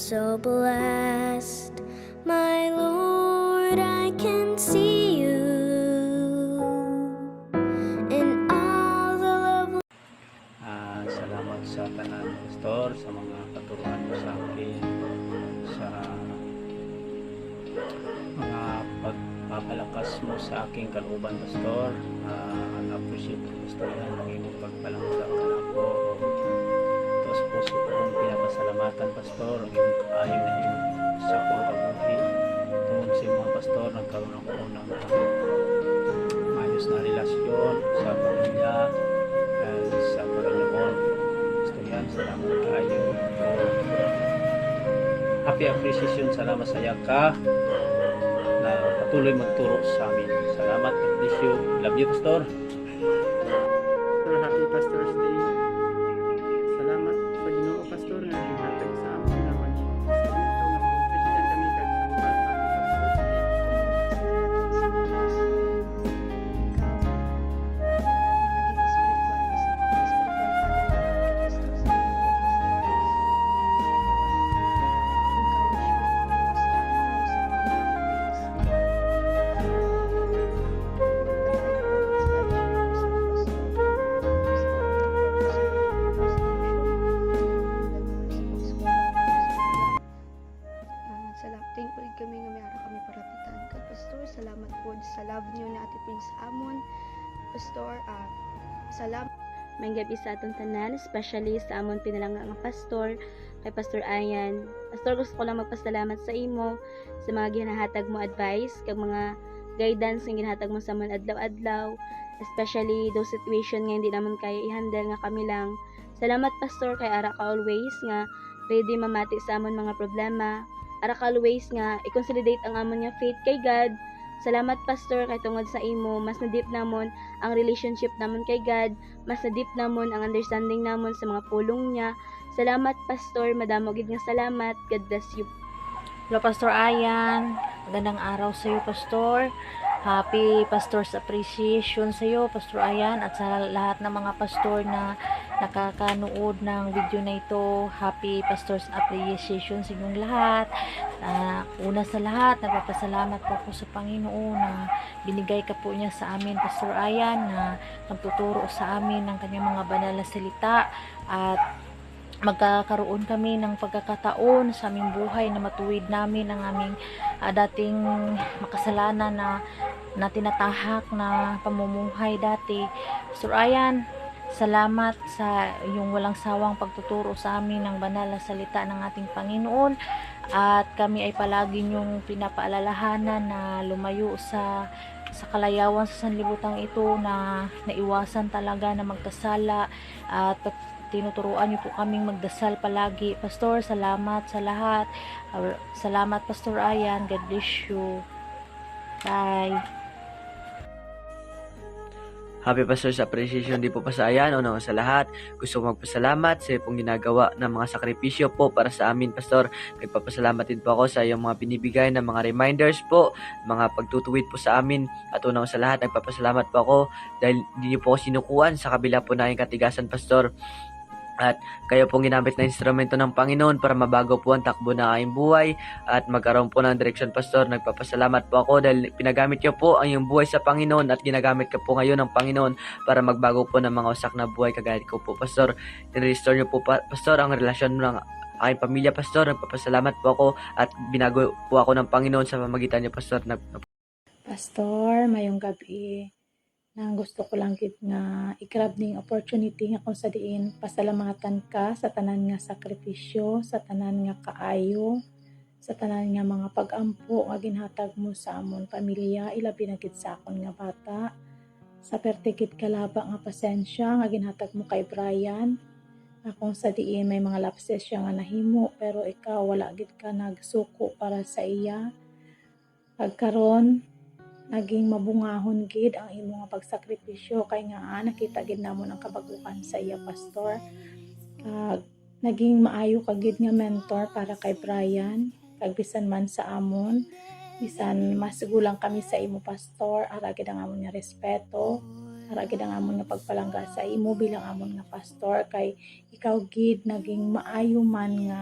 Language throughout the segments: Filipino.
so blessed, my Lord, I can see you in all the love. Salamat sa tanan, Pastor, sa mga katuruan mo sa akin, sa mga pagpapalakas mo sa aking kalooban, Pastor. Appreciate ko, Pastor, yan ang iyong pagpalangga ako. Tapos puso kong pinapasalamatan, Pastor, ang iyong kaayo na iyong sa akong kabuhi. Tungkol sa mga Pastor, nagkaroon ako ng maayos na relasyon sa pamilya sa Panginoon. Gusto yan, salamat kayo. Happy appreciation, salamat sa ka na patuloy magturo sa amin. Salamat, God bless you. Love you, Pastor. Happy Pastor's Day. Salamat sa Ginoo, Pastor, nga gihatag sa amin na maging sa ito nga maging Christian kami kag nagpasa. Happy Pastor's Day. Thankful kami nga may ara kami parapitan kag Pastor. Salamat po sa love niyo na atipin sa amon, Pastor. Salamat may gabi sa atong tanan, especially sa amon pinalangga nga Pastor, kay Pastor Ayan. Pastor, gusto ko lang magpasalamat sa imo sa mga ginahatag mo advice kag mga guidance nga ginahatag mo sa amon adlaw-adlaw, especially those situation nga hindi naman kaya i-handle nga kami lang. Salamat, Pastor, kay ara ka always nga ready mamati sa amon mga problema. Ara ka always nga i-consolidate ang amon nga faith kay God. Salamat, Pastor, kay tungod sa imo mas na-deep namon ang relationship namon kay God, mas na-deep namon ang understanding namon sa mga pulong niya. Salamat, Pastor, madamo gid nga salamat. God bless you. Hello, Pastor Ayan. Magandang araw sa iyo, Pastor. Happy Pastor's Appreciation sa iyo, Pastor Ayan, at sa lahat ng mga pastor na nakakanood ng video na ito. Happy Pastor's Appreciation sa inyong lahat. Una sa lahat, nagpapasalamat po ako sa Panginoon na binigay ka po niya sa amin, Pastor Ayan, na nagtuturo sa amin ng kanyang mga banal na salita, at magkakaroon kami ng pagkakataon sa aming buhay na matuwid namin ang aming dating makasalanan na tinatahak na pamumuhay dati. Pastor Ayan, salamat sa iyong walang sawang pagtuturo sa amin ng banal na salita ng ating Panginoon, at kami ay palagi niyong pinapaalalahanan na lumayo sa kalayawan sa sanlibutan ito, na naiwasan talaga na magkasala, at tinuturuan niyo po kaming magdasal palagi. Pastor, salamat sa lahat. Salamat, Pastor Ayan. God bless you. Bye. Happy Pastor's Appreciation din po pa sa Ayan. Una sa lahat, gusto ko magpasalamat sa pong ginagawa ng mga sakripisyo po para sa amin, Pastor. Nagpapasalamat din po ako sa iyong mga binibigay na mga reminders po, mga pagtutuwid po sa amin. At una sa lahat, nagpapasalamat po ako dahil hindi niyo po ako sinukuan sa kabila po na katigasan, Pastor. At kayo pong ginamit na instrumento ng Panginoon para mabago po ang takbo ng aking buhay at magkaroon po ng direksyon, Pastor. Nagpapasalamat po ako dahil pinagamit niyo po ang iyong buhay sa Panginoon at ginagamit ka po ngayon ng Panginoon para magbago po ng mga wasak na buhay kagaya ko po, Pastor. In-restore niyo po, Pastor, ang relasyon ng aking pamilya, Pastor. Nagpapasalamat po ako at binago po ako ng Panginoon sa pamagitan niyo, Pastor. Pastor, mayong gabi. Nang gusto ko lang gid nga i-grab ning opportunity nga kung sa diin pasalamatan ka sa tanan nga sakripisyo, sa tanan nga kaayo, sa tanan nga mga pag-ampo nga ginhatag mo sa amon pamilya, ilabi na gid sa akon nga bata, sa pertikit kalaba nga pasensya nga ginhatag mo kay Brian. Kung sa diin may mga lapses siya nga nahimo, pero ikaw wala gid ka nagsuko para sa iya. Pagkaron naging mabungahon gid ang imong pagsakripisyo, kay nga nakita gid namon ang kabaguhan sa iya, Pastor. Naging maayo ka gid nga mentor para kay Brian, kag bisan man sa amon, bisan mas gulang kami sa imo, Pastor, ara gid ang amon nga respeto, ara gid ang amon nga pagpalangga sa imo bilang amon nga pastor, kay ikaw gid naging maayo man nga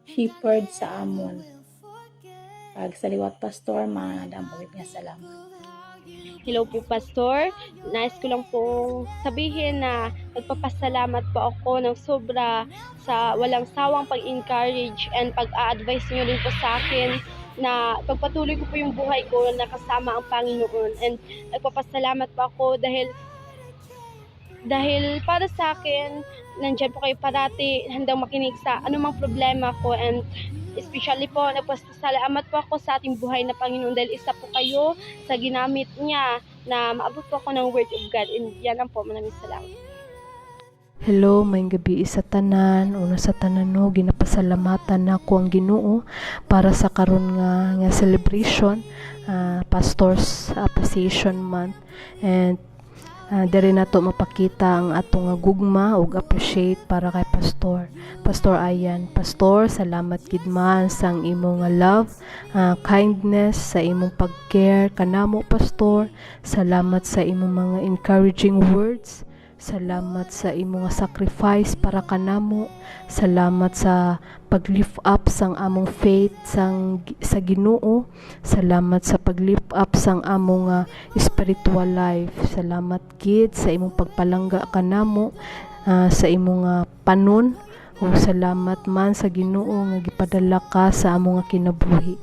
shepherd sa amon. Pag sa liwat pastor, madam pagit nga salamat. Hello po, Pastor. Nais ko lang pong sabihin na nagpapasalamat po ako ng sobra sa walang sawang pag-encourage and pag-a-advise niyo rin po sa akin na pagpatuloy ko po yung buhay ko na kasama ang Panginoon. And nagpapasalamat po ako dahil para sa akin, nandiyan po kayo parati, handang makinig sa anumang problema ko. And especially po, nagpasalamat po ako sa ating buhay na Panginoon dahil isa po kayo sa ginamit niya na maabot po ako ng Word of God. And yan lang po, maraming salamat. Hello, maayong gabi sa tanan. Una sa tanan no, ginapasalamatan na ko ang Ginoo para sa karon nga celebration, Pastors Appreciation Month. And diri nato mapakita ang atong gugma ug appreciate para kay Pastor Ayan. Pastor, salamat gid man sang imong love, kindness, sa imong pag-care kanamo Pastor. Salamat sa imong mga encouraging words. Salamat sa imong sacrifice para kanamo. Salamat sa pag-lift up sang among faith sa Ginoo. Salamat sa pag-lift up sang among spiritual life. Salamat gid sa imong pagpalangga kanamo sa imong panon. O salamat man sa Ginoo nga gipadala ka sa among kinabuhi.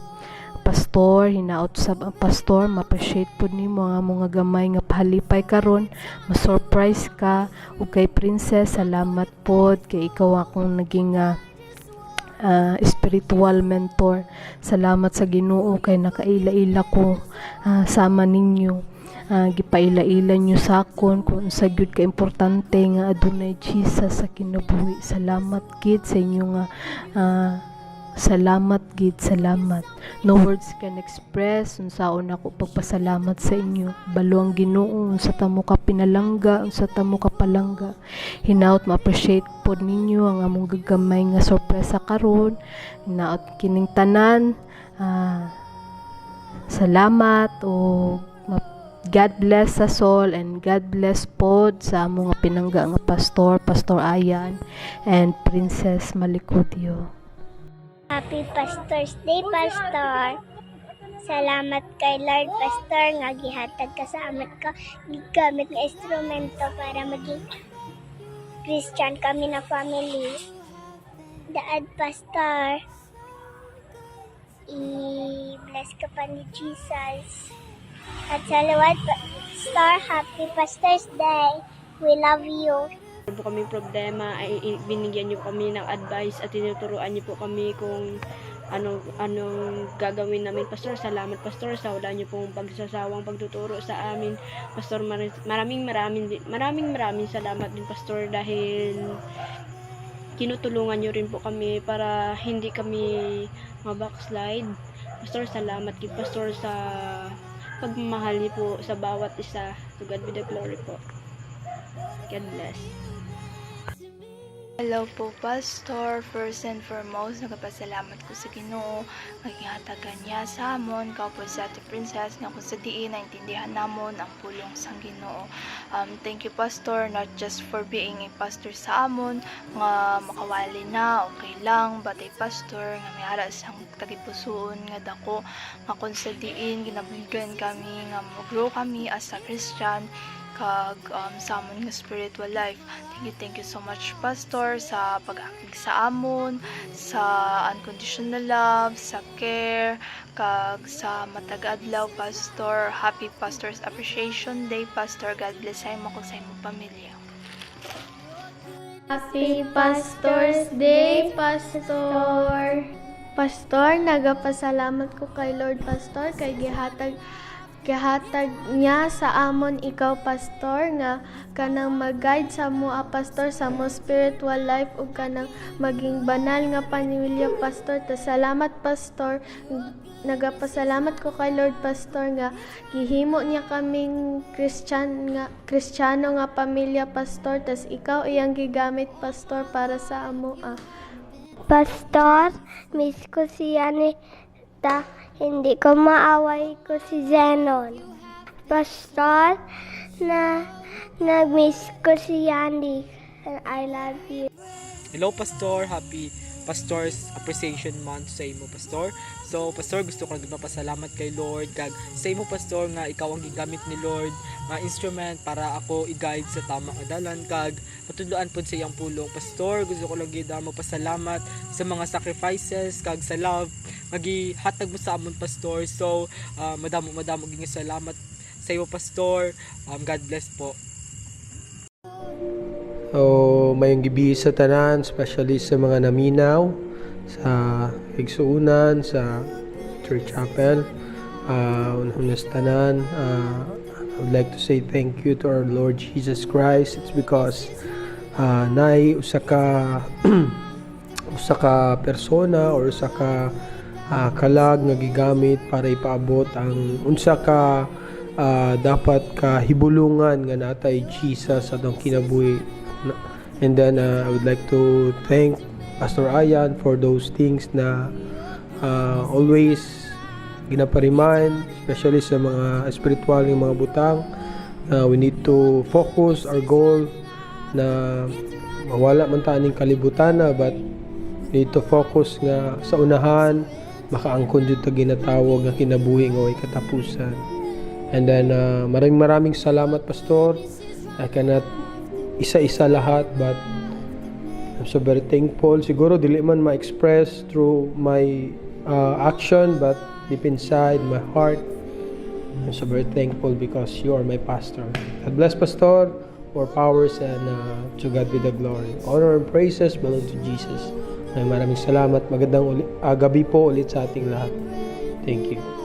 Pastor, hinaot sa Pastor, ma-appreciate po nimo ang mga gamay nga pahalipay karon, ma-surprise ka. Ug kay Princess, salamat po kay ikaw akong naging spiritual mentor. Salamat sa Ginoo kay nakaila-ila ko sama ninyo. Gipaila-ila nyo sa akon kung sa gyud ka importante nga adunay Jesus sa kinabuhi. Salamat gid sa inyo nga salamat gid, salamat. No words can express unsaon ako pagpasalamat sa inyo. Balo ang Ginoo unsa ta mo ka pinalangga, unsa ta mo ka palangga. Hinaut ma-appreciate pod ninyo ang among gagamay nga sorpresa karon. Hinaut kining tanan. Salamat o God bless sa soul and God bless pod sa among pinangga nga Pastor Ayan and Princess Malikudio. Happy Pastor's Day, Pastor. Salamat kay Lord, Pastor, nga gihatag ka sa amat ka gigamit nga instrumento para maging Christian kami na family. Daad, Pastor. I-bless ka pa ni Jesus. At salawat, Pastor, Happy Pastor's Day. We love you. Po kaming problema ay binigyan niyo kami ng advice at tinuturuan niyo po kami kung anong gagawin namin. Pastor, salamat Pastor sa wala niyo pong pagsasawang pagtuturo sa amin. Pastor, maraming salamat din Pastor dahil tinutulungan niyo rin po kami para hindi kami ma-backslide. Pastor, salamat din Pastor sa pagmamahal niyo po sa bawat isa. To God be the glory po. God bless. Hello po, Pastor. First and foremost, nagpasalamat ko sa Ginoo nga gihatagan niya sa amon, kaupo sa Ate Princess nga kung sa diin naintindihan namon ang pulong sang Ginoo. Thank you, Pastor, not just for being a pastor sa amon nga makawali na okay lang, but a pastor nga may ara sang tagipusoon nga dako nga kung sa diin ginabugan kami nga mag-grow kami as a Christian kag sa amon nga spiritual life. Thank you so much Pastor sa pag-akig sa amon, sa unconditional love, sa care, kag sa matag adlaw Pastor. Happy Pastors Appreciation Day Pastor. God bless sa imo kag sa imong pamilya. Happy Pastor's Day, Pastor. Pastor, nagapasalamat ko kay Lord Pastor kay gihatag niya sa amon ikaw Pastor nga kanang mag-guide sa moa Pastor sa mo spiritual life ug kanang maging banal nga pamilya Pastor. Salamat Pastor. Nagapasalamat ko kay Lord Pastor nga gihimo niya kaming Kristiyano nga pamilya Pastor, tas ikaw iyang gigamit Pastor para sa amo. Pastor, miss ko siya ni hindi ko maaway ko si Zenon. Pastor, nag-miss ko si Yandy. And I love you. Hello Pastor, happy Pastor's Appreciation Month sa imo, Pastor. So, Pastor, gusto ko lang magpasalamat kay Lord kag sa imo, Pastor, nga ikaw ang gigamit ni Lord nga instrument para ako i-guide sa tama nga dalan kag matudloan pod sa iyang pulong. Pastor, gusto ko lang gid magpasalamat sa mga sacrifices kag sa love nga gihatag mo sa amon, Pastor. So, madamo gyud salamat sa iyo, Pastor. God bless po. O mayong gibi sa tanan, especially sa mga naminaw sa igsuunan sa Church Chapel. Unang sa tanan, I would like to say thank you to our Lord Jesus Christ. It's because naay usa ka persona or usa ka kalag nga gigamit para ipaabot ang unsa ka dapat ka hibulungan nga natay Jesus atong kinabuhi. And then I would like to thank Pastor Ayan for those things na always ginapariman, especially sa mga spiritual ng mga butang. We need to focus our goal na mawala man ta ning kalibutan na, but we need to focus nga sa unahan makaangkon jud ta ginatawag nga kinabuhi nga way katapusan. And then maraming salamat, Pastor. I cannot isa-isa lahat, but I'm so very thankful. Siguro dili man ma-express through my action, but deep inside my heart, I'm so very thankful because you are my pastor. God bless, Pastor. More powers, and to God be the glory. Honor and praises belong to Jesus. Maraming salamat. Magandang gabi po ulit sa ating lahat. Thank you.